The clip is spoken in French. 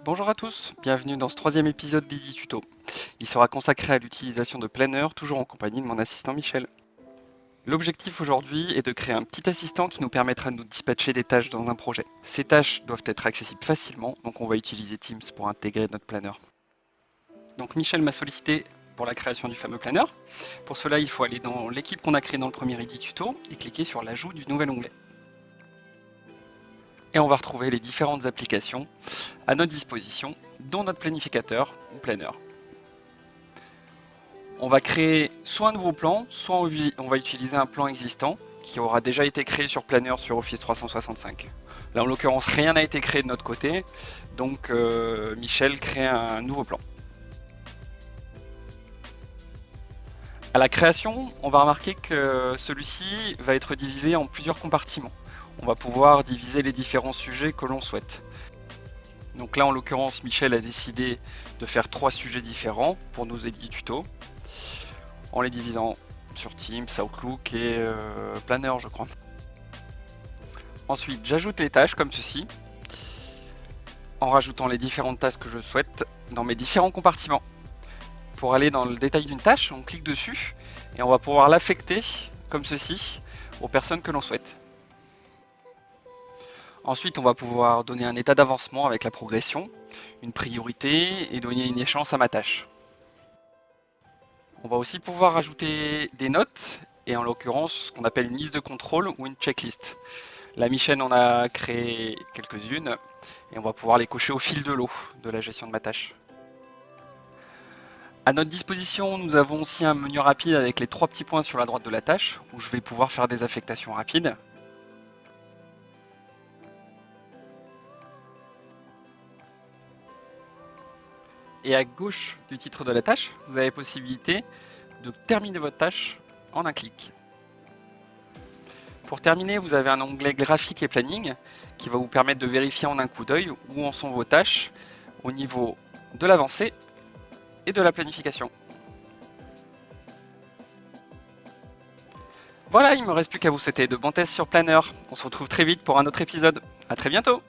Bonjour à tous, bienvenue dans ce troisième épisode d'EdiTuto. Il sera consacré à l'utilisation de Planner, toujours en compagnie de mon assistant Michel. L'objectif aujourd'hui est de créer un petit assistant qui nous permettra de nous dispatcher des tâches dans un projet. Ces tâches doivent être accessibles facilement, donc on va utiliser Teams pour intégrer notre planner. Donc Michel m'a sollicité pour la création du fameux planner. Pour cela, il faut aller dans l'équipe qu'on a créée dans le premier EdiTuto et cliquer sur l'ajout du nouvel onglet. Et on va retrouver les différentes applications à notre disposition, dont notre planificateur ou planner. On va créer soit un nouveau plan, soit on va utiliser un plan existant qui aura déjà été créé sur Planner sur Office 365. Là en l'occurrence rien n'a été créé de notre côté, donc Michel crée un nouveau plan. À la création, on va remarquer que celui-ci va être divisé en plusieurs compartiments. On va pouvoir diviser les différents sujets que l'on souhaite. Donc là en l'occurrence Michel a décidé de faire 3 sujets différents pour nos EdiTuto, en les divisant sur Teams, Outlook et Planner je crois. Ensuite j'ajoute les tâches comme ceci, en rajoutant les différentes tâches que je souhaite dans mes différents compartiments. Pour aller dans le détail d'une tâche, on clique dessus et on va pouvoir l'affecter comme ceci aux personnes que l'on souhaite. Ensuite, on va pouvoir donner un état d'avancement avec la progression, une priorité et donner une échéance à ma tâche. On va aussi pouvoir ajouter des notes et en l'occurrence ce qu'on appelle une liste de contrôle ou une checklist. La Michel en a créé quelques-unes et on va pouvoir les cocher au fil de l'eau de la gestion de ma tâche. À notre disposition, nous avons aussi un menu rapide avec les 3 petits points sur la droite de la tâche où je vais pouvoir faire des affectations rapides. Et à gauche du titre de la tâche, vous avez la possibilité de terminer votre tâche en un clic. Pour terminer, vous avez un onglet graphique et planning qui va vous permettre de vérifier en un coup d'œil où en sont vos tâches au niveau de l'avancée et de la planification. Voilà, il ne me reste plus qu'à vous souhaiter de bons tests sur Planner. On se retrouve très vite pour un autre épisode. À très bientôt!